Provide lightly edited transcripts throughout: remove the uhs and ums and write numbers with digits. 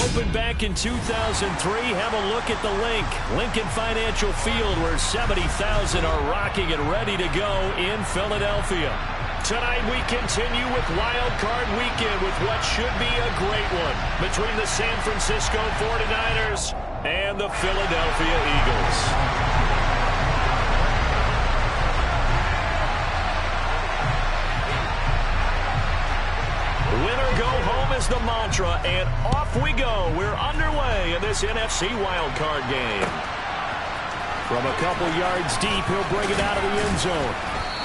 Opened back in 2003. Have a look at the link. Lincoln Financial Field, where 70,000 are rocking and ready to go in Philadelphia. Tonight we continue with Wild Card Weekend with what should be a great one between the San Francisco 49ers and the Philadelphia Eagles. Winner go home is the mantra, and off we go. We're underway in this NFC wildcard game. From a couple yards deep, he'll bring it out of the end zone.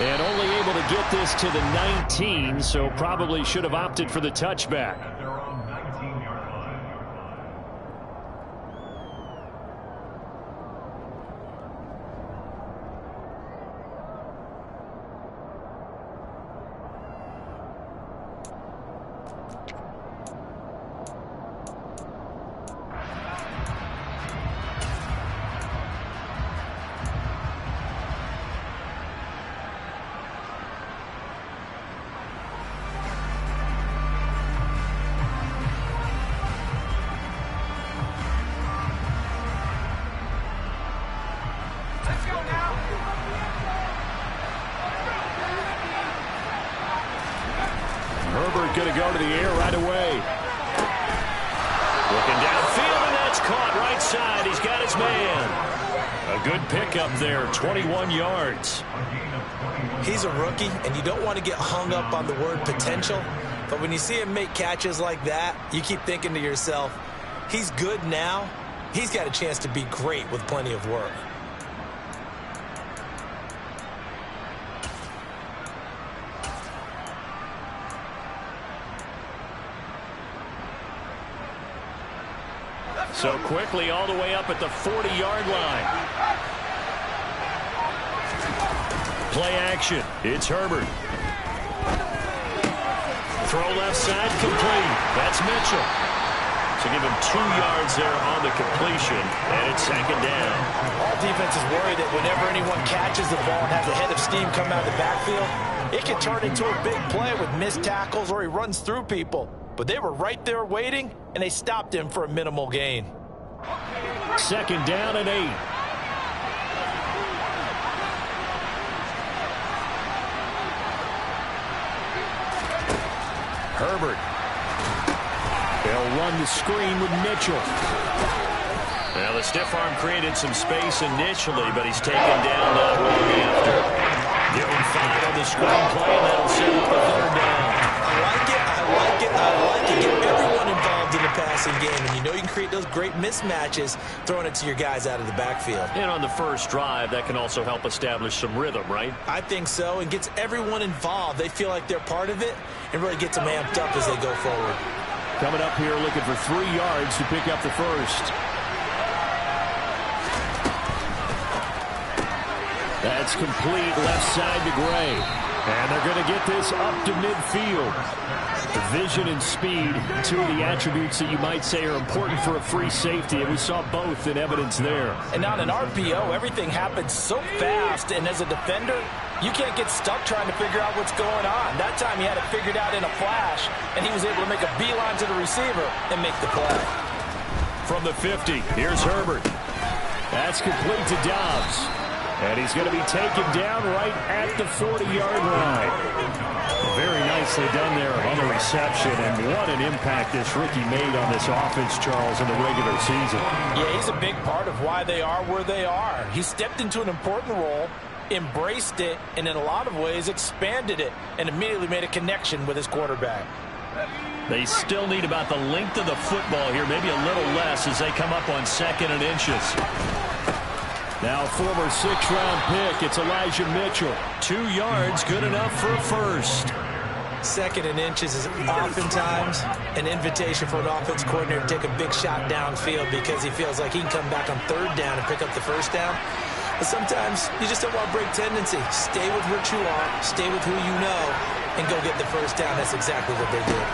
And only able to get this to the 19, so probably should have opted for the touchback. Going to go to the air right away. Looking downfield, and that's caught right side. He's got his man. A good pickup there, 21 yards. He's a rookie, and you don't want to get hung up on the word potential. But when you see him make catches like that, you keep thinking to yourself, he's good now. He's got a chance to be great with plenty of work. So quickly all the way up at the 40-yard line. Play action. It's Herbert. Throw left side, complete. That's Mitchell. So give him 2 yards there on the completion, and it's second down. All defenses worry that whenever anyone catches the ball and has a head of steam come out of the backfield, it can turn into a big play with missed tackles or he runs through people. But they were right there waiting, and they stopped him for a minimal gain. Second down and 8. Herbert. They'll run the screen with Mitchell. Now the stiff arm created some space initially, but he's taken down not long after. Give him 5 on the screen play, and that'll set up the third down. I like it. Get everyone involved in the passing game, and you know you can create those great mismatches throwing it to your guys out of the backfield. And on the first drive, that can also help establish some rhythm, right? I think so, and gets everyone involved. They feel like they're part of it and really gets them amped up as they go forward. Coming up here looking for 3 yards to pick up the first. That's complete left side to Gray. And they're going to get this up to midfield. The vision and speed, 2 of the attributes that you might say are important for a free safety, and we saw both in evidence there. And on an RPO, everything happens so fast, and as a defender, you can't get stuck trying to figure out what's going on. That time he had it figured out in a flash, and he was able to make a beeline to the receiver and make the play. From the 50, here's Herbert. That's complete to Dobbs. And he's going to be taken down right at the 40-yard line. Very nicely done there on the reception, and what an impact this rookie made on this offense, Charles, in the regular season. Yeah, he's a big part of why they are where they are. He stepped into an important role, embraced it, and in a lot of ways expanded it, and immediately made a connection with his quarterback. They still need about the length of the football here, maybe a little less as they come up on 2nd and inches. Now former 6th-round pick, it's Elijah Mitchell. 2 yards, good enough for a first. 2nd and inches is oftentimes an invitation for an offense coordinator to take a big shot downfield because he feels like he can come back on 3rd down and pick up the first down. But sometimes you just don't want to break tendency. Stay with what you are, stay with who you know, and go get the first down. That's exactly what they did.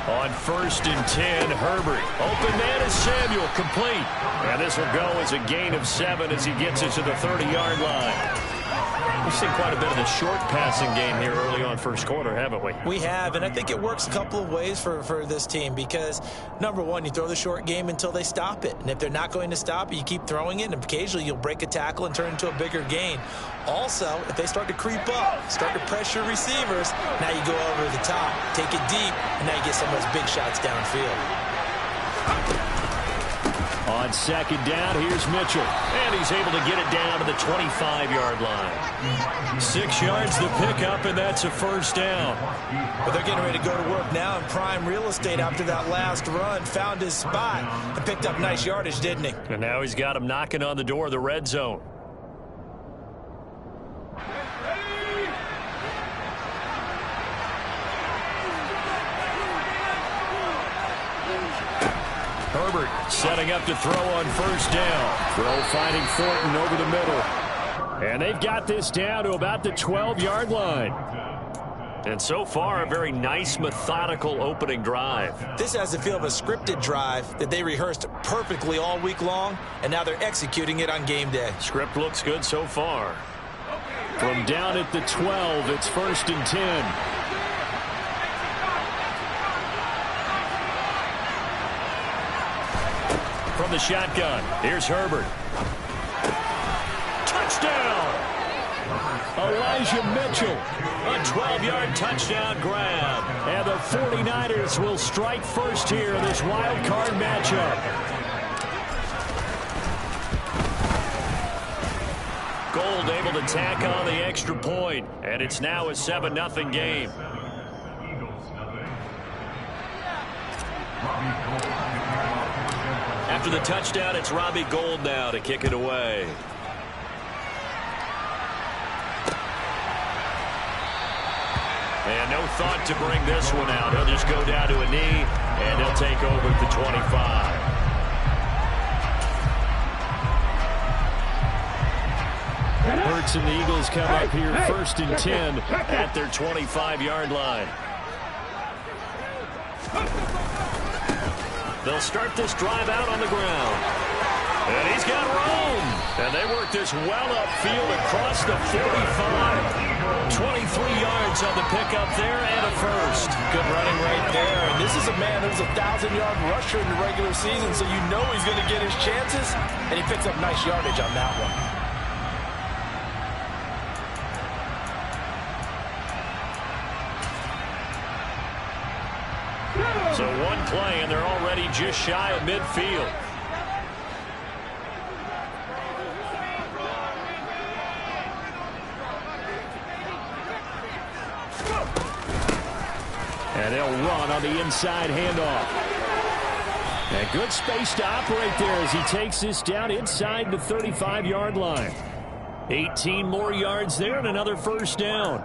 On 1st and 10, Herbert. Open man is Samuel, complete. And this will go as a gain of 7 as he gets it to the 30-yard line. We've seen quite a bit of the short passing game here early on first quarter, haven't we? We have, and I think it works a couple of ways for this team because, number one, you throw the short game until they stop it. And if they're not going to stop it, you keep throwing it, and occasionally you'll break a tackle and turn it into a bigger gain. Also, if they start to creep up, start to pressure receivers, now you go over the top, take it deep, and now you get some of those big shots downfield. On second down, here's Mitchell. And he's able to get it down to the 25-yard line. 6 yards to pick up, and that's a first down. But they're getting ready to go to work now in prime real estate after that last run. Found his spot and picked up nice yardage, didn't he? And now he's got him knocking on the door of the red zone. Herbert setting up to throw on first down. Throw finding Thornton over the middle. And they've got this down to about the 12-yard line. And so far, a very nice, methodical opening drive. This has the feel of a scripted drive that they rehearsed perfectly all week long, and now they're executing it on game day. Script looks good so far. From down at the 12, it's 1st and 10. From the shotgun, here's Herbert. Touchdown! Elijah Mitchell, a 12-yard touchdown grab. And the 49ers will strike first here in this wild card matchup. Gold able to tack on the extra point, and it's now a 7-0 game. After the touchdown, it's Robbie Gould now to kick it away. And no thought to bring this one out. He'll just go down to a knee, and he'll take over at the 25. Hurts and the Eagles come up here 1st and 10 at their 25-yard line. They'll start this drive out on the ground. And he's got room. And they work this well upfield across the 45. 23 yards on the pickup there and a first. Good running right there. And this is a man that was a 1,000-yard rusher in the regular season, so you know he's going to get his chances. And he picks up nice yardage on that one. So one play, and they're already just shy of midfield. And they'll run on the inside handoff. And good space to operate there as he takes this down inside the 35-yard line. 18 more yards there and another first down.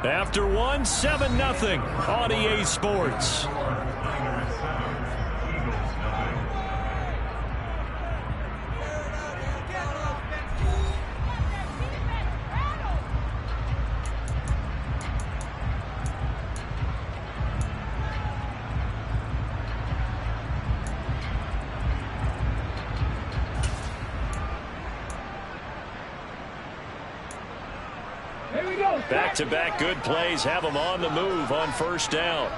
After one, 7-0 on EA Sports. Back-to-back good plays have them on the move on first down.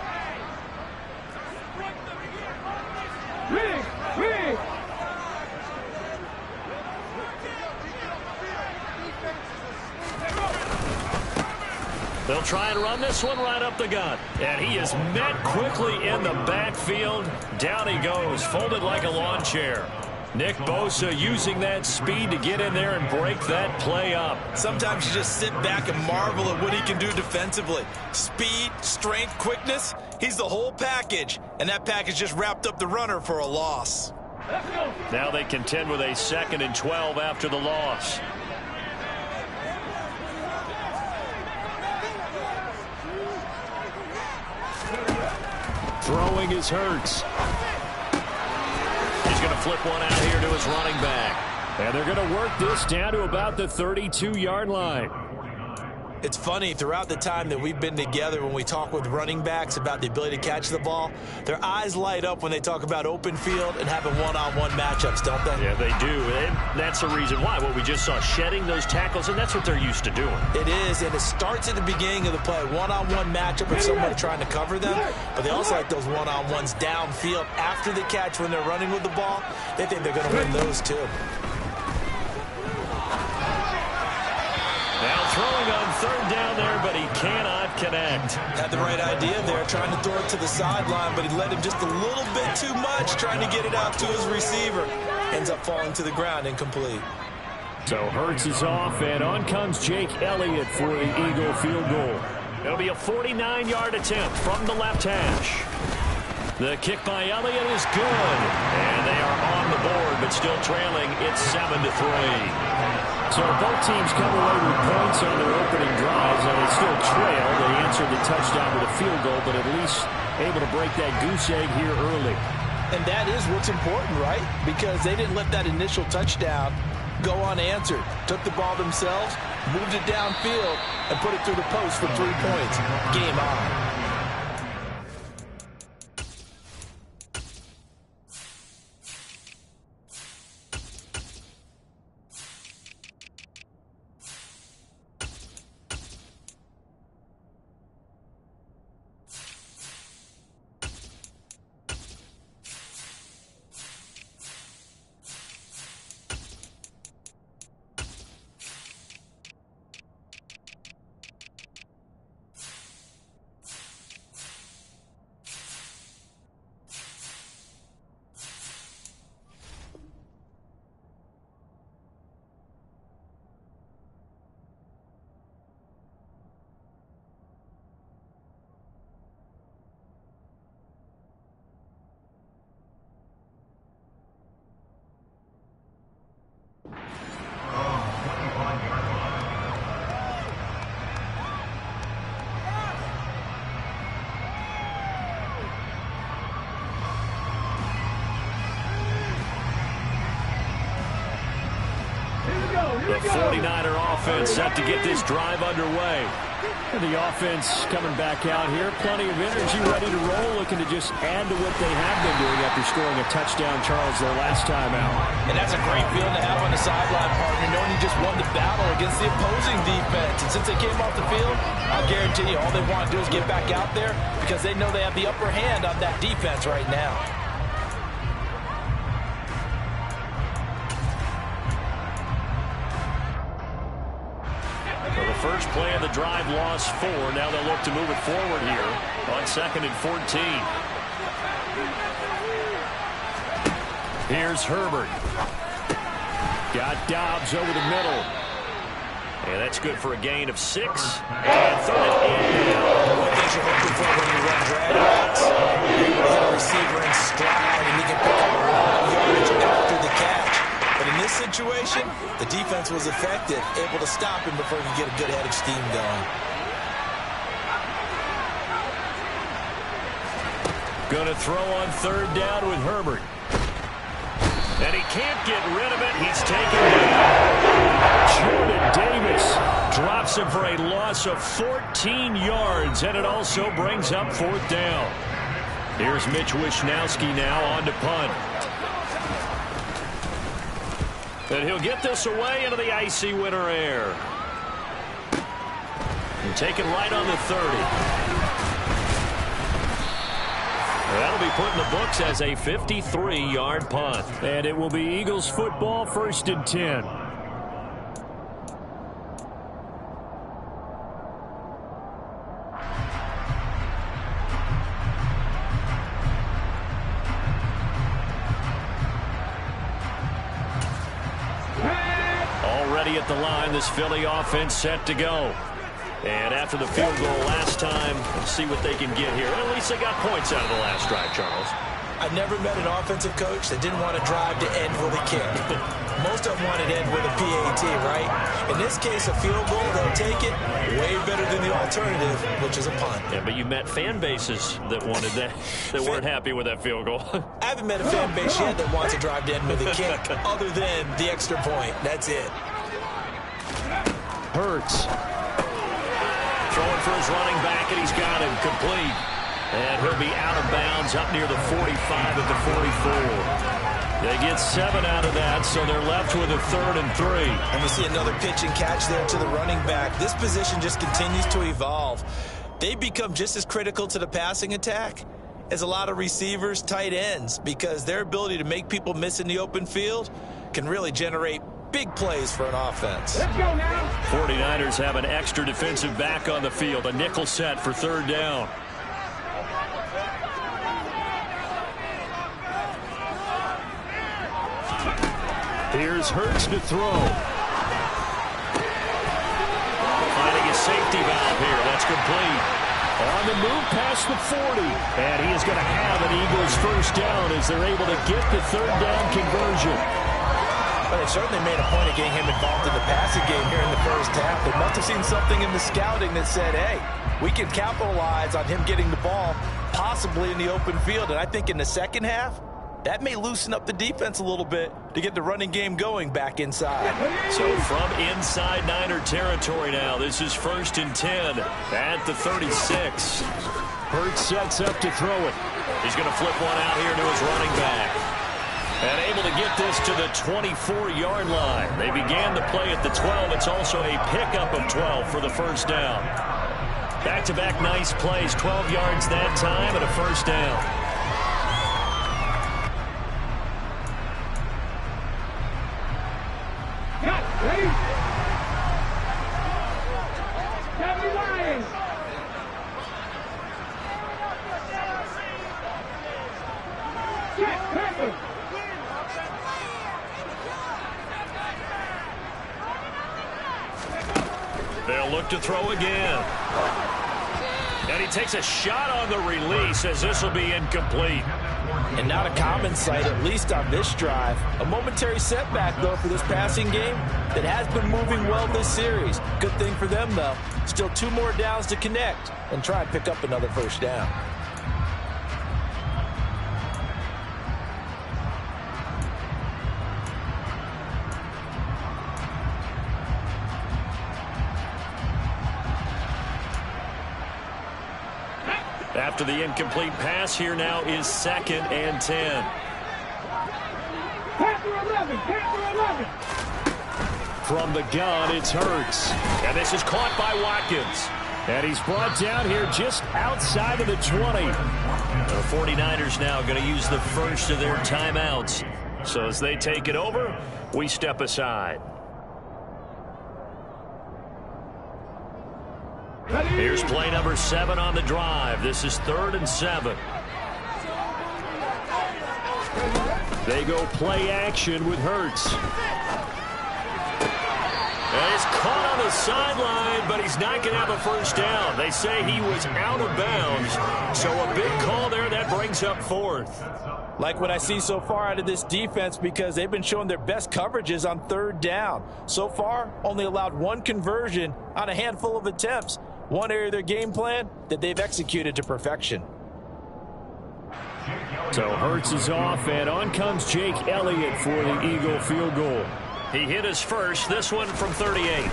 They'll try and run this one right up the gut. And he is met quickly in the backfield. Down he goes, folded like a lawn chair. Nick Bosa using that speed to get in there and break that play up. Sometimes you just sit back and marvel at what he can do defensively. Speed, strength, quickness, he's the whole package. And that package just wrapped up the runner for a loss. Now they contend with a 2nd and 12 after the loss. Throwing is Hurts. He's going to flip one out here to his running back. And they're going to work this down to about the 32-yard line. It's funny, throughout the time that we've been together, when we talk with running backs about the ability to catch the ball, their eyes light up when they talk about open field and having one-on-one matchups, don't they? Yeah, they do. And that's the reason why. What we just saw, shedding those tackles, and that's what they're used to doing. It is, and it starts at the beginning of the play. One-on-one matchup with somebody trying to cover them, but they also like those one-on-ones downfield after the catch when they're running with the ball. They think they're going to win those too. Now throwing on third down there, but he cannot connect. Had the right idea there, trying to throw it to the sideline, but he led him just a little bit too much, trying to get it out to his receiver. Ends up falling to the ground, incomplete. So Hurts is off, and on comes Jake Elliott for the Eagle field goal. It'll be a 49-yard attempt from the left hash. The kick by Elliott is good, and they are on the board, but still trailing. It's 7-3. So both teams come away with points on their opening drives, and they still trail. They answered the touchdown with a field goal, but at least able to break that goose egg here early. And that is what's important, right? Because they didn't let that initial touchdown go unanswered. Took the ball themselves, moved it downfield, and put it through the post for 3 points. Game on. The 49er offense set to get this drive underway. And the offense coming back out here. Plenty of energy, ready to roll, looking to just add to what they have been doing after scoring a touchdown, Charles, their last time out. And that's a great feeling to have on the sideline, partner, knowing you just won the battle against the opposing defense. And since they came off the field, I'll guarantee you all they want to do is get back out there because they know they have the upper hand on that defense right now. First play of the drive, lost 4. Now they'll look to move it forward here on 2nd and 14. Here's Herbert. Got Dobbs over the middle. And that's good for a gain of 6. And third and what things you're looking for when you run drag routes. You hit a receiver in stride, and he can pick up a long yardage after the catch. But in this situation, the defense was effective, able to stop him before he could get a good head of steam going. Going to throw on third down with Herbert. And he can't get rid of it. He's taken down. Jordan Davis drops him for a loss of 14 yards, and it also brings up 4th down. Here's Mitch Wishnowski now on to punt. And he'll get this away into the icy winter air. And taken right on the 30. That'll be put in the books as a 53-yard punt. And it will be Eagles football, 1st and 10. Already at the line, this Philly offense set to go. And after the field goal last time, let's see what they can get here. At least they got points out of the last drive, Charles. I've never met an offensive coach that didn't want to drive to end with a kick. Most of them want to end with a PAT, right? In this case, a field goal, they'll take it. Way better than the alternative, which is a punt. Yeah, but you met fan bases that wanted that, that weren't happy with that field goal. I haven't met a fan base yet that wants to drive to end with a kick, other than the extra point. That's it. Hurts. throwing for his running back, and he's got him complete. And he'll be out of bounds up near the 45 at the 44. They get 7 out of that, so they're left with a 3rd and 3. And we see another pitch and catch there to the running back. This position just continues to evolve. They become just as critical to the passing attack as a lot of receivers, tight ends, because their ability to make people miss in the open field can really generate big plays for an offense. Let's go now. 49ers have an extra defensive back on the field, a nickel set for 3rd down. Here's Hurts to throw. Finding a safety valve here. That's complete. On the move past the 40. And he is going to have an Eagles first down as they're able to get the 3rd down conversion. Well, they certainly made a point of getting him involved in the passing game here in the first half. They must have seen something in the scouting that said, hey, we can capitalize on him getting the ball possibly in the open field. And I think in the second half, that may loosen up the defense a little bit to get the running game going back inside. So from inside Niner territory now, this is 1st and 10 at the 36. Hurts sets up to throw it. He's going to flip one out here to his running back. And able to get this to the 24-yard line. They began the play at the 12. It's also a pickup of 12 for the first down. Back-to-back nice plays, 12 yards that time and a first down. Ready? Double line. Check, pepper. They'll look to throw again. And he takes a shot on the release as this will be incomplete. And not a common sight, at least on this drive. A momentary setback, though, for this passing game that has been moving well this series. Good thing for them, though. Still 2 more downs to connect and try and pick up another first down. After the incomplete pass, here now is 2nd and 10. Panther 11, Panther 11. From the gun, it's Hurts. And this is caught by Watkins. And he's brought down here just outside of the 20. The 49ers now going to use the first of their timeouts. So as they take it over, we step aside. Here's play number 7 on the drive. This is 3rd and 7. They go play action with Hurts. And he's caught on the sideline, but he's not going to have a first down. They say he was out of bounds. So a big call there that brings up 4th. Like what I see so far out of this defense, because they've been showing their best coverages on 3rd down. So far, only allowed 1 conversion on a handful of attempts. One area of their game plan that they've executed to perfection. So Hurts is off, and on comes Jake Elliott for the Eagle field goal. He hit his first, this one from 38.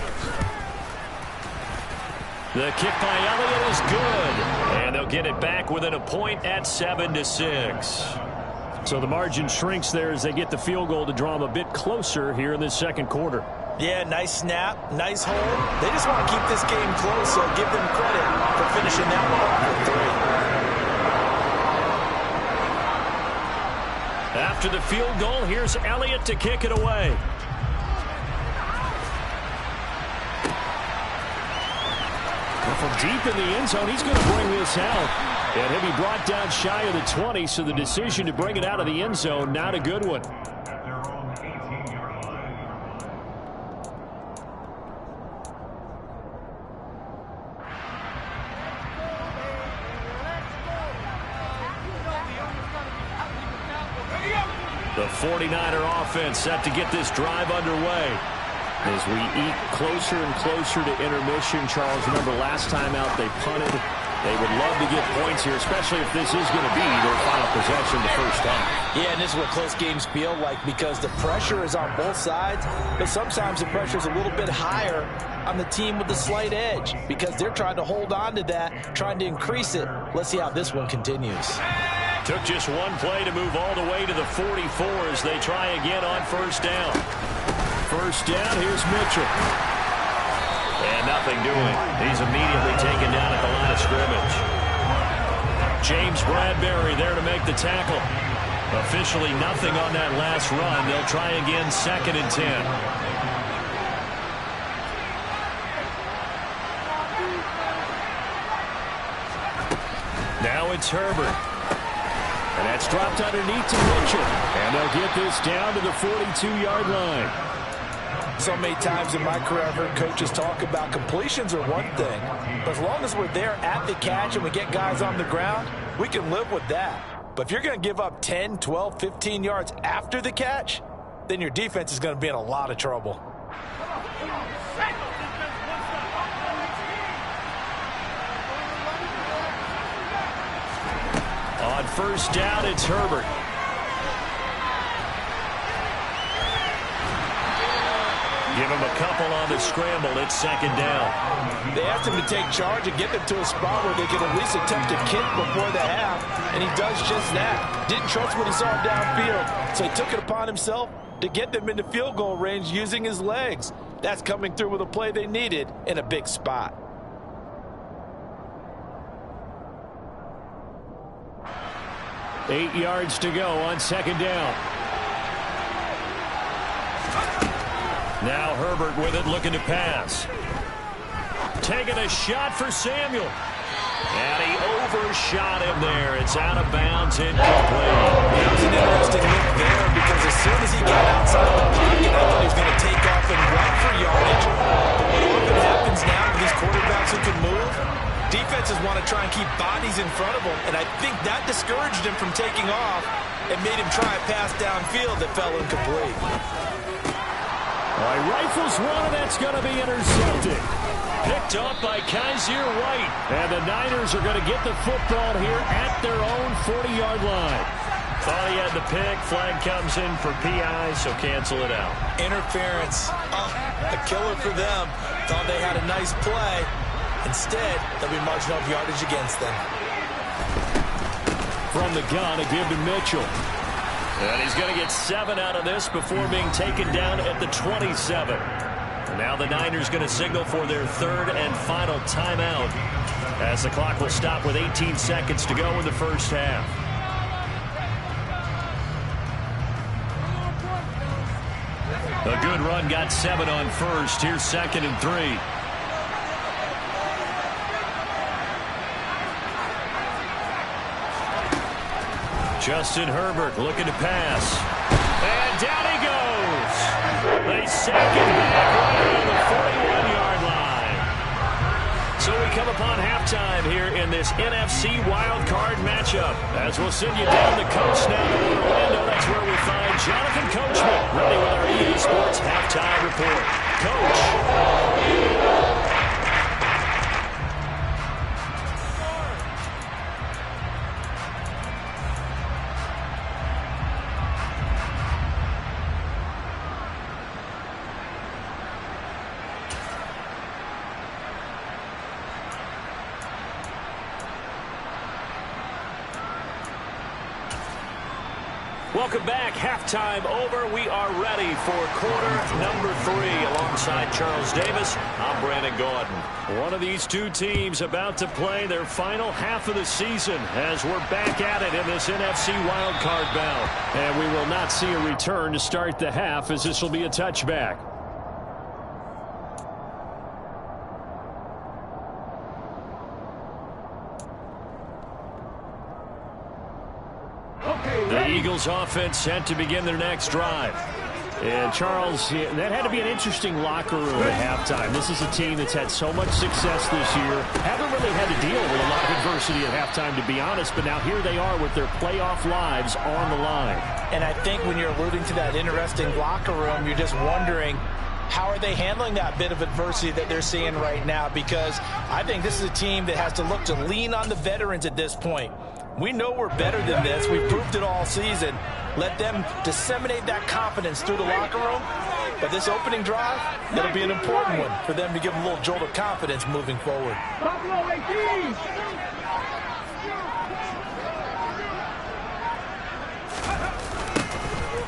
The kick by Elliott is good, and they'll get it back within a point at 7-6. So the margin shrinks there as they get the field goal to draw them a bit closer here in this second quarter. Yeah, nice snap, nice hold. They just want to keep this game close, so give them credit for finishing that one off for 3. After the field goal, here's Elliott to kick it away. And from deep in the end zone, he's going to bring this out. And he'll be brought down shy of the 20, so the decision to bring it out of the end zone, not a good one. The 49er offense set to get this drive underway. As we eat closer and closer to intermission, Charles, remember last time out they punted They would love to get points here, especially if this is going to be their final possession the first half. Yeah, and this is what close games feel like because the pressure is on both sides, but sometimes the pressure is a little bit higher on the team with the slight edge because they're trying to hold on to that, trying to increase it. Let's see how this one continues. Took just one play to move all the way to the 44 as they try again on first down. First down, here's Mitchell. And nothing doing. He's immediately taken down at the line of scrimmage. James Bradbury there to make the tackle. Officially nothing on that last run. They'll try again, 2nd and 10. Now it's Herbert. And that's dropped underneath to Mitchell. And they'll get this down to the 42-yard line. So many times in my career, I've heard coaches talk about completions are one thing. But as long as we're there at the catch and we get guys on the ground, we can live with that. But if you're going to give up 10, 12, 15 yards after the catch, then your defense is going to be in a lot of trouble. On first down, it's Herbert. Give him a couple on the scramble. It's 2nd down. They asked him to take charge and get them to a spot where they could at least attempt a kick before the half, and he does just that. Didn't trust what he saw downfield, so he took it upon himself to get them into field goal range using his legs. That's coming through with a play they needed in a big spot. Eight yards to go on 2nd down. Now Herbert with it, looking to pass. Taking a shot for Samuel. And he overshot him there. It's out of bounds, incomplete. That was an interesting look there because as soon as he got outside the pocket, I thought he was going to take off and run for yardage. But what often happens now with these quarterbacks who can move, defenses want to try and keep bodies in front of them, and I think that discouraged him from taking off and made him try a pass downfield that fell incomplete. Well, he rifles one, and that's going to be intercepted. Picked up by Kaiser White. And the Niners are going to get the football here at their own 40-yard line. Thought he had the pick. Flag comes in for PI, so cancel it out. Interference. Oh, a killer for them. Thought they had a nice play. Instead, they'll be marching up yardage against them. From the gun, a give to Mitchell. And he's going to get 7 out of this before being taken down at the 27. Now the Niners going to signal for their 3rd and final timeout as the clock will stop with 18 seconds to go in the first half. A good run, got 7 on first. Here's 2nd and 3. Justin Herbert looking to pass. And down he goes. They sack him back right on the 41-yard line. So we come upon halftime here in this NFC wildcard matchup. As we'll send you down the coast now to Orlando. That's where we find Jonathan Coachman ready with our EA Sports halftime report. Coach. Welcome back. Halftime over. We are ready for quarter number 3. Alongside Charles Davis, I'm Brandon Gaudin. One of these two teams about to play their final half of the season as we're back at it in this NFC wildcard bout. And we will not see a return to start the half as this will be a touchback. The Eagles offense set to begin their next drive. And Charles, that had to be an interesting locker room at halftime. This is a team that's had so much success this year. Haven't really had to deal with a lot of adversity at halftime, to be honest. But now here they are with their playoff lives on the line. And I think when you're alluding to that interesting locker room, you're just wondering, How are they handling that bit of adversity that they're seeing right now? Because I think this is a team that has to look to lean on the veterans at this point. We know we're better than this. We've proved it all season. Let them disseminate that confidence through the locker room. But this opening drive, it'll be an important one for them to give them a little jolt of confidence moving forward. Buffalo 18.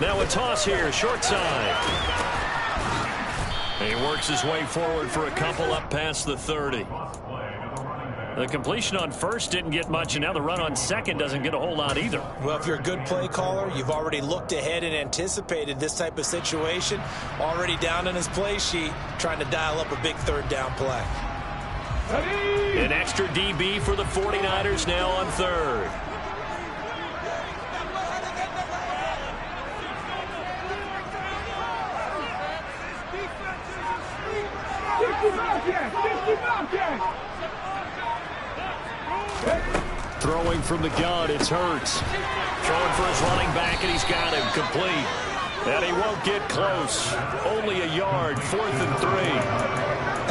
Now a toss here, short side. He works his way forward for a couple up past the 30. The completion on first didn't get much, and now the run on second doesn't get a whole lot either. Well, if you're a good play caller, you've already looked ahead and anticipated this type of situation. Already down on his play sheet, trying to dial up a big third down play. An extra DB for the 49ers now on third. Throwing from the gun, it's Hurts. Throwing for his running back, and he's got him complete. And he won't get close. Only a yard, 4th and 3.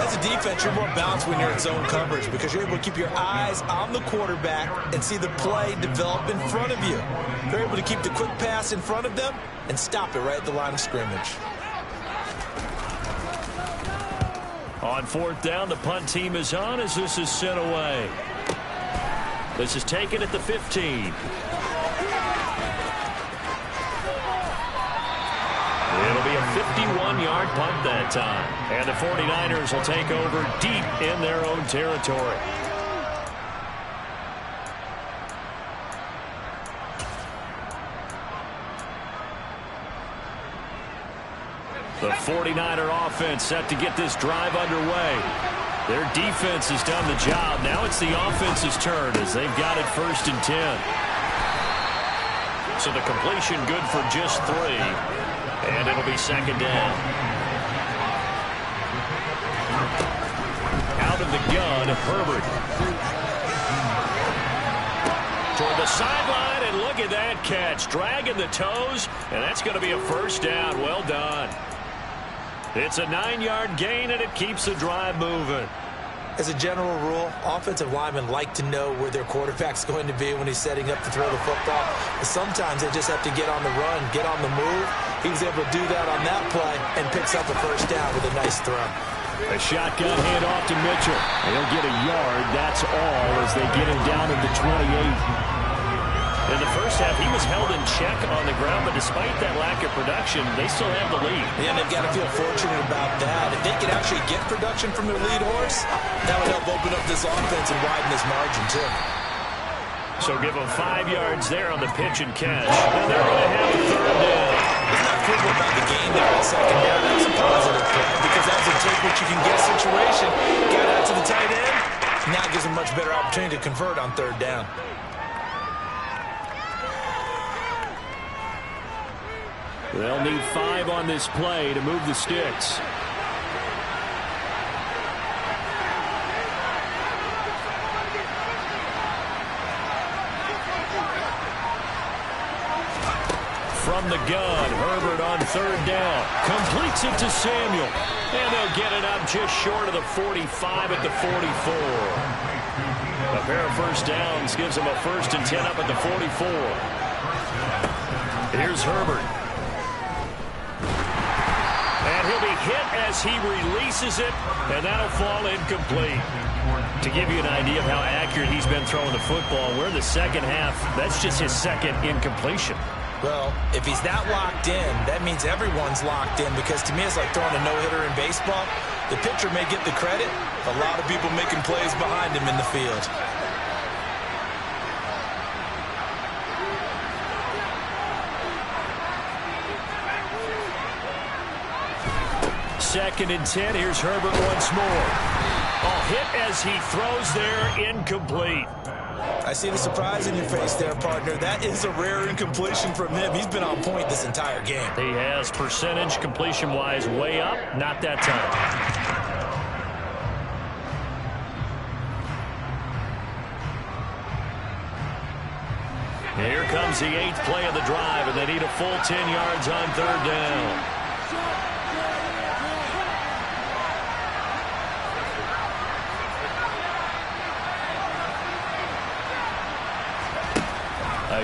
As a defense, you're more balanced when you're in zone coverage because you're able to keep your eyes on the quarterback and see the play develop in front of you. You're able to keep the quick pass in front of them and stop it right at the line of scrimmage. On 4th down, the punt team is on as this is sent away. This is taken at the 15. It'll be a 51-yard punt that time. And the 49ers will take over deep in their own territory. The 49er offense set to get this drive underway. Their defense has done the job. Now it's the offense's turn as they've got it 1st and 10. So the completion good for just 3. And it'll be 2nd down. Out of the gun, Herbert. Toward the sideline, and look at that catch. Dragging the toes, and that's going to be a 1st down. Well done. It's a 9-yard gain, and it keeps the drive moving. As a general rule, offensive linemen like to know where their quarterback's going to be when he's setting up to throw the football. But sometimes they just have to get on the run, get on the move. He was able to do that on that play and picks up a 1st down with a nice throw. A shotgun handoff to Mitchell. He'll get a yard, that's all, as they get him down at the 28. In the first half, he was held in check on the ground, but despite that lack of production, they still have the lead. Yeah, and they've got to feel fortunate about that. If they could actually get production from their lead horse, that would help open up this offense and widen this margin, too. So give them 5 yards there on the pitch and catch, and they're going to have a 3rd down. It's not critical about the game there on 2nd down. That's a positive play because that's a take what you can get situation. Got out to the tight end. Now it gives them much better opportunity to convert on 3rd down. They'll need 5 on this play to move the sticks. From the gun, Herbert on 3rd down. Completes it to Samuel. And they'll get it up just short of the 45 at the 44. A pair of 1st downs gives them a 1st and 10 up at the 44. Here's Herbert. And he'll be hit as he releases it, and that'll fall incomplete. To give you an idea of how accurate he's been throwing the football, we're in the 2nd half. That's just his 2nd incompletion. Well, if he's that locked in, that means everyone's locked in because to me it's like throwing a no-hitter in baseball. The pitcher may get the credit, a lot of people making plays behind him in the field. 2nd and 10. Here's Herbert once more. Oh, hit as he throws there, incomplete. I see the surprise in your face there, partner. That is a rare incompletion from him. He's been on point this entire game. He has percentage completion-wise way up, not that time. Here comes the 8th play of the drive, and they need a full 10 yards on 3rd down.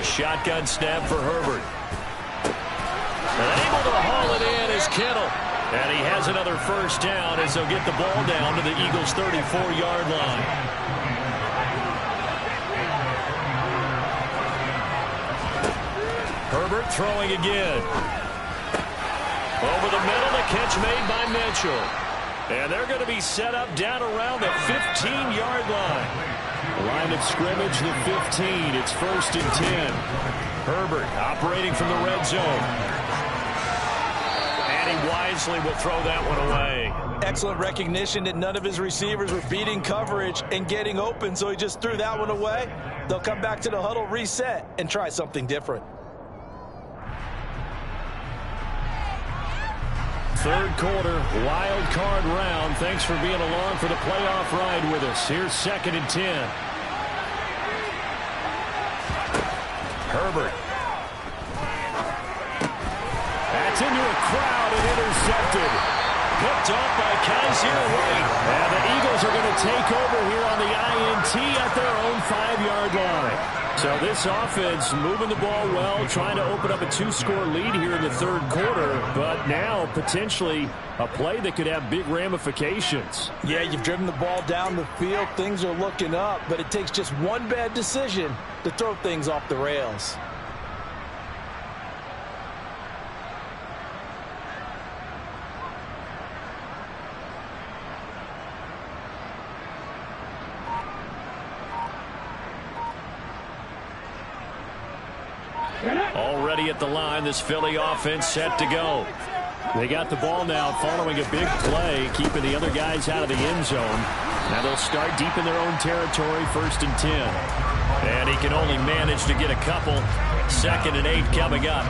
shotgun snap for Herbert. And able to haul it in is Kittle. And he has another first down as they'll get the ball down to the Eagles' 34-yard line. Herbert throwing again. Over the middle, the catch made by Mitchell. And they're going to be set up down around the 15-yard line. Line of scrimmage, the 15. It's 1st and 10. Herbert operating from the red zone. And he wisely will throw that one away. Excellent recognition that none of his receivers were beating coverage and getting open, so he just threw that one away. They'll come back to the huddle, reset, and try something different. Third quarter, wild card round. Thanks for being along for the playoff ride with us. Here's 2nd and 10. Herbert. That's into a crowd and intercepted. Picked off by Kaiser White. And the Eagles are going to take over here on the INT at their own 5-yard line. So this offense moving the ball well, trying to open up a 2-score lead here in the third quarter, but now potentially a play that could have big ramifications. Yeah, you've driven the ball down the field. Things are looking up, but it takes just one bad decision to throw things off the rails. Already at the line, this Philly offense set to go. They got the ball now following a big play, keeping the other guys out of the end zone. Now they'll start deep in their own territory, 1st and 10. And he can only manage to get a couple. 2nd and 8 coming up.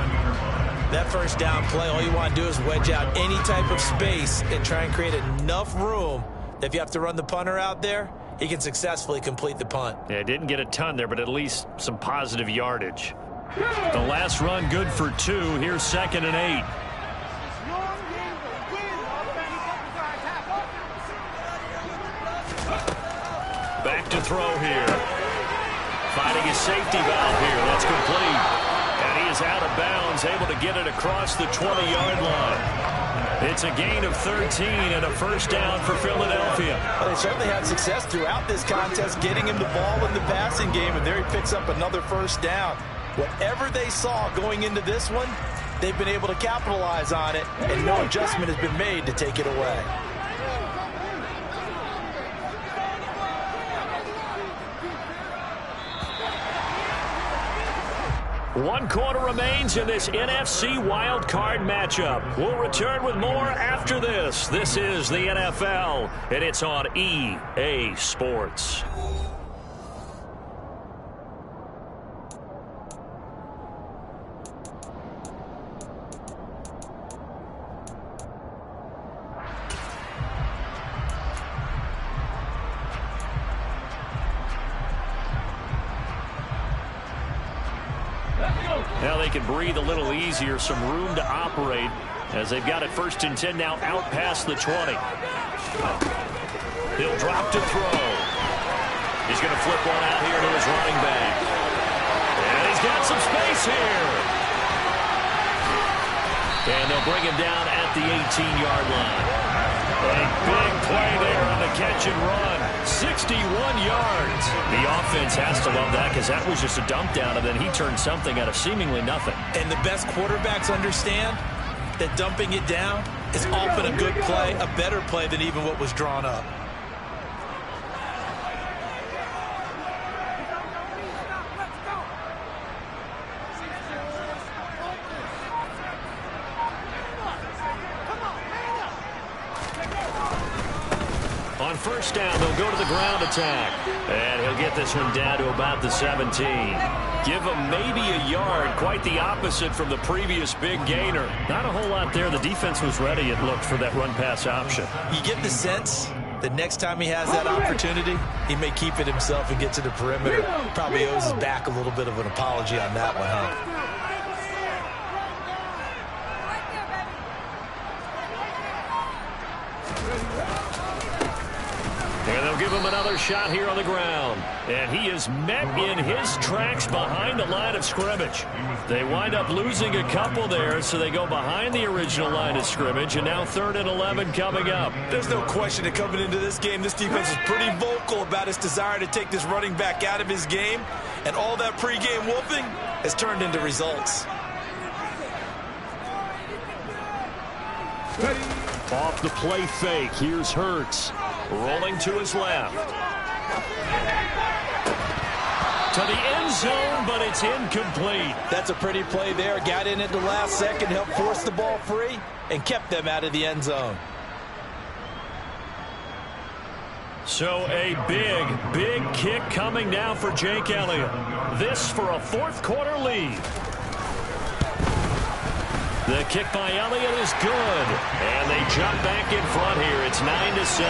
That first down play, all you want to do is wedge out any type of space and try and create enough room that if you have to run the punter out there, he can successfully complete the punt. Yeah, didn't get a ton there, but at least some positive yardage. The last run good for 2. Here's 2nd and 8. Back to throw here. Finding his safety valve here. That's complete. And he is out of bounds, able to get it across the 20-yard line. It's a gain of 13 and a first down for Philadelphia. Well, they certainly had success throughout this contest, getting him the ball in the passing game, and there he picks up another first down. Whatever they saw going into this one, they've been able to capitalize on it, and no adjustment has been made to take it away. One quarter remains in this NFC wildcard matchup. We'll return with more after this. This is the NFL, and it's on EA Sports. Now they can breathe a little easier, some room to operate as they've got it 1st and 10 now out past the 20. He'll drop to throw. He's going to flip one out here to his running back. And he's got some space here. And they'll bring him down at the 18-yard line. A big play there on the catch and run. 61 yards. The offense has to love that because that was just a dump down, and then he turned something out of seemingly nothing. And the best quarterbacks understand that dumping it down is often a good play, a better play than even what was drawn up. On first down, they'll go to the ground attack. And he'll get this one down to about the 17. Give him maybe a yard, quite the opposite from the previous big gainer. Not a whole lot there. The defense was ready, it looked, for that run-pass option. You get the sense that next time he has that opportunity, he may keep it himself and get to the perimeter. Probably owes his back a little bit of an apology on that one, huh? And they'll give him another shot here on the ground. And he is met in his tracks behind the line of scrimmage. They wind up losing a couple there, so they go behind the original line of scrimmage, and now 3rd and 11 coming up. There's no question that coming into this game, this defense is pretty vocal about its desire to take this running back out of his game, and all that pregame wolfing has turned into results. Off the play fake, here's Hurts. Rolling to his left. To the end zone, but it's incomplete. That's a pretty play there. Got in at the last second, helped force the ball free, and kept them out of the end zone. So a big kick coming now for Jake Elliott. This for a 4th quarter lead. The kick by Elliott is good. And they jump back in front here. It's 9-7.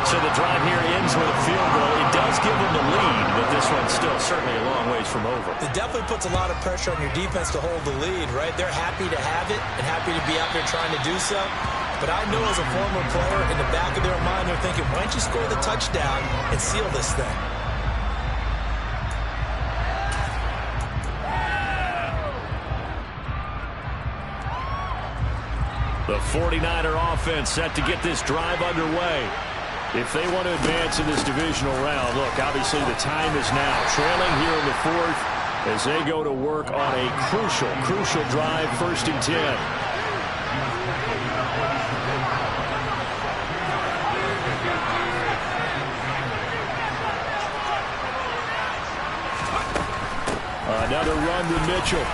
So the drive here ends with a field goal. It does give them the lead, but this one's still certainly a long ways from over. It definitely puts a lot of pressure on your defense to hold the lead, right? They're happy to have it and happy to be out there trying to do so. But I know as a former player, in the back of their mind, they're thinking, why don't you score the touchdown and seal this thing? The 49er offense set to get this drive underway. If they want to advance in this divisional round, look, obviously the time is now. Trailing here in the 4th as they go to work on a crucial drive, 1st and 10. Another run to Mitchell.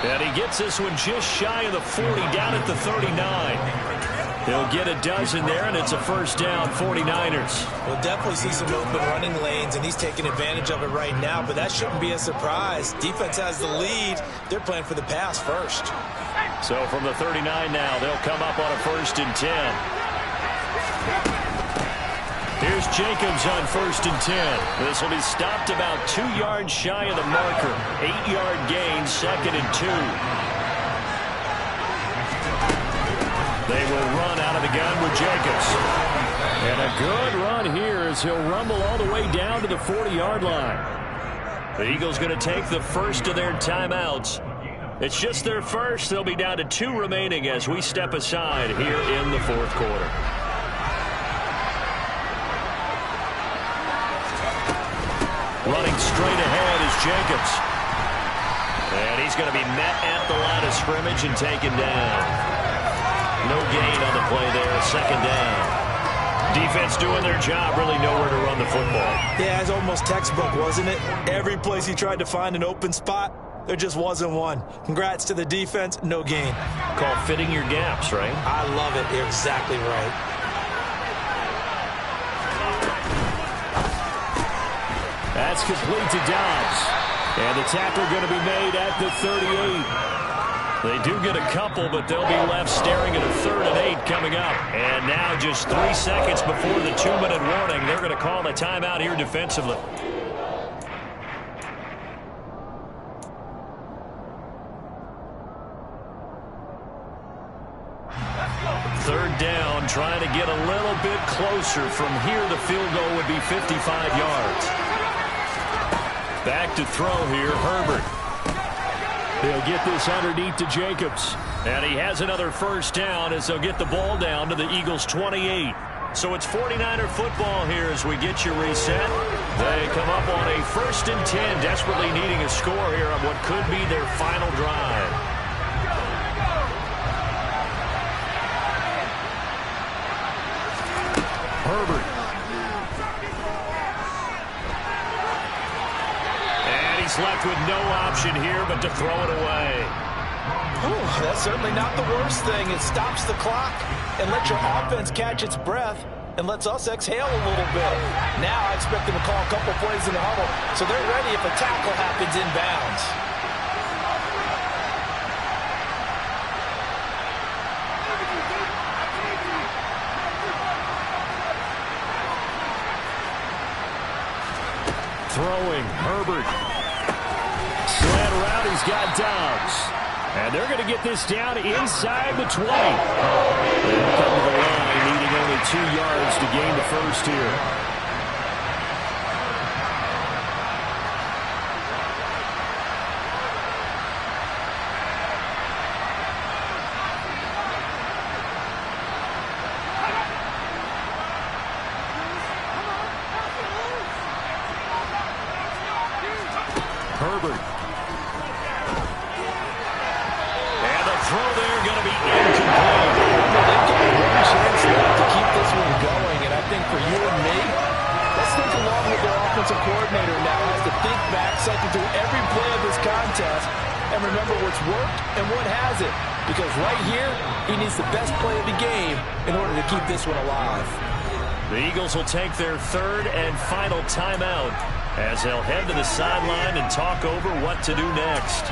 And he gets this one just shy of the 40, down at the 39. He'll get a dozen there, and it's a 1st down, 49ers. We'll definitely see some open running lanes, and he's taking advantage of it right now, but that shouldn't be a surprise. Defense has the lead. They're playing for the pass first. So from the 39 now, they'll come up on a 1st and 10. Here's Jacobs on 1st and 10. This will be stopped about 2 yards shy of the marker. 8-yard gain, 2nd and 2. They will run out of the gun with Jacobs. And a good run here as he'll rumble all the way down to the 40-yard line. The Eagles going to take the first of their timeouts. It's just their first. They'll be down to 2 remaining as we step aside here in the 4th quarter. Running straight ahead is Jacobs. And he's going to be met at the line of scrimmage and taken down. No gain on the play there, 2nd down. Defense doing their job, really nowhere to run the football. Yeah, it's almost textbook, wasn't it? Every place he tried to find an open spot, there just wasn't one. Congrats to the defense, no gain. Called fitting your gaps, right? I love it. You're exactly right. That's complete to Dobbs. And the tackle going to be made at the 38. They do get a couple, but they'll be left staring at a 3rd and 8 coming up. And now just 3 seconds before the 2-minute warning, they're going to call a timeout here defensively. Third down, trying to get a little bit closer. From here, the field goal would be 55 yards. Back to throw here, Herbert. They'll get this underneath to Jacobs. And he has another 1st down as they'll get the ball down to the Eagles' 28. So it's 49er football here as we get you reset. They come up on a 1st and 10, desperately needing a score here on what could be their final drive. Herbert. Left with no option here but to throw it away. Ooh, that's certainly not the worst thing. It stops the clock and lets your offense catch its breath and lets us exhale a little bit. Now I expect them to call a couple plays in the huddle so they're ready if a tackle happens inbounds. Throwing, Herbert. Slant route, he's got Dobbs. And they're going to get this down inside the 20. They'll come to the line, needing only 2 yards first here. Herbert. And the throw there going to be incomplete. They've got one chance left to keep this one going, and I think for you and me, let's think along with their offensive coordinator now has to think back, cycle through every play of this contest, and remember what's worked and what hasn't. Because right here, he needs the best play of the game in order to keep this one alive. The Eagles will take their third and final timeout as they'll head to the sideline and talk over what to do next.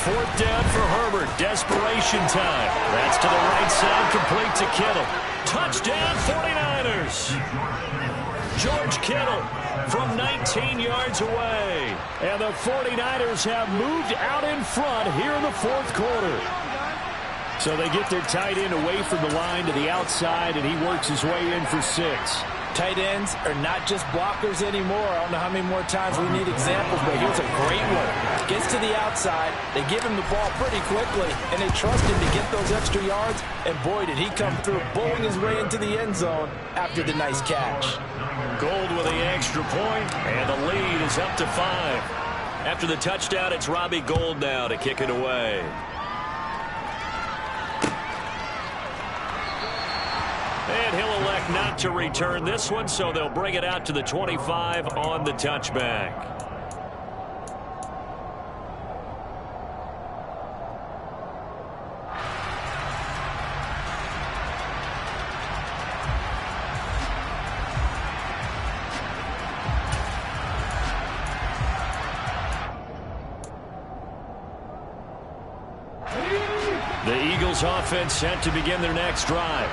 Fourth down for Herbert. Desperation time. That's to the right side, complete to Kittle. Touchdown 49ers. George Kittle from 19 yards away. And the 49ers have moved out in front here in the fourth quarter. So they get their tight end away from the line to the outside, and he works his way in for 6. Tight ends are not just blockers anymore. I don't know how many more times we need examples, but here's a great one. Gets to the outside, they give him the ball pretty quickly, and they trust him to get those extra yards, and boy, did he come through, bowling his way into the end zone after the nice catch. Gold with the extra point, and the lead is up to 5. After the touchdown, it's Robbie Gould now to kick it away. And he'll elect not to return this one, so they'll bring it out to the 25 on the touchback. The Eagles offense set to begin their next drive.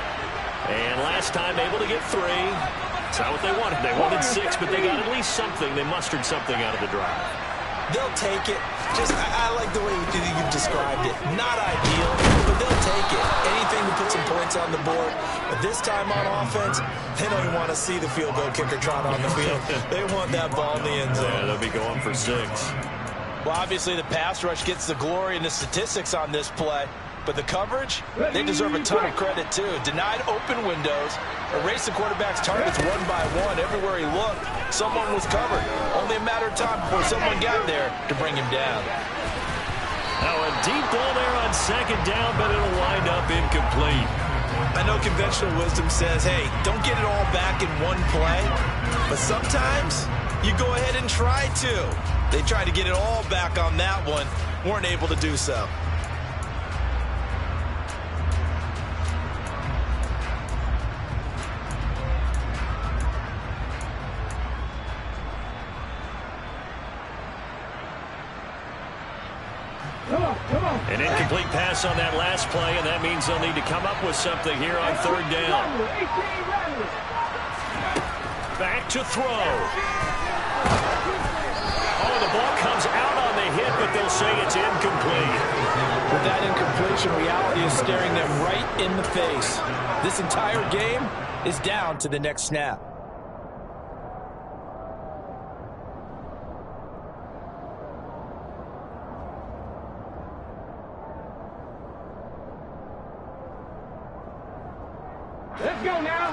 And last time able to get 3. That's not what they wanted. They wanted 6, but they got at least something. They mustered something out of the drive. They'll take it. I like the way you've described it. Not ideal, but they'll take it. Anything to put some points on the board. But this time on offense, they don't even want to see the field goal kicker trot on the field. They want that ball in the end zone. Yeah, they'll be going for 6. Well, obviously the pass rush gets the glory and the statistics on this play. But the coverage, they deserve a ton of credit, too. Denied open windows, erased the quarterback's targets one by one. Everywhere he looked, someone was covered. Only a matter of time before someone got there to bring him down. Now a deep ball there on second down, but it'll wind up incomplete. I know conventional wisdom says, hey, don't get it all back in one play. But sometimes you go ahead and try to. They tried to get it all back on that one, weren't able to do so. An incomplete pass on that last play, and that means they'll need to come up with something here on third down. Back to throw. Oh, the ball comes out on the hit, but they'll say it's incomplete. With that incompletion, reality is staring them right in the face. This entire game is down to the next snap. Let's go now.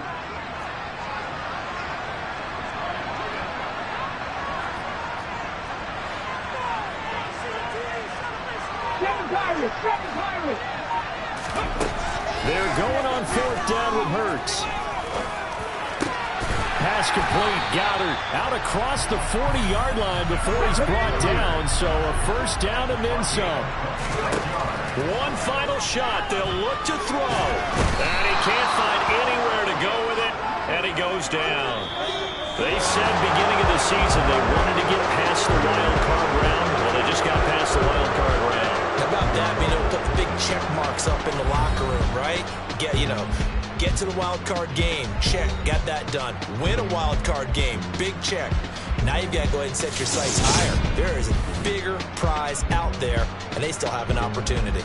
Seven Pirates. They're going on fourth down with Hurts. Pass complete. Goddard out across the 40-yard line before he's brought down. So a first down and then some. One final shot. They'll look to throw. And he can't find anywhere to go with it. And he goes down. They said beginning of the season they wanted to get past the wild card round. Well, they just got past the wild card round. How about that? Being able to put the big check marks up in the locker room, right? Get to the wild card game. Check. Got that done. Win a wild card game. Big check. Now you've got to go ahead and set your sights higher. There is a bigger prize out there, and they still have an opportunity.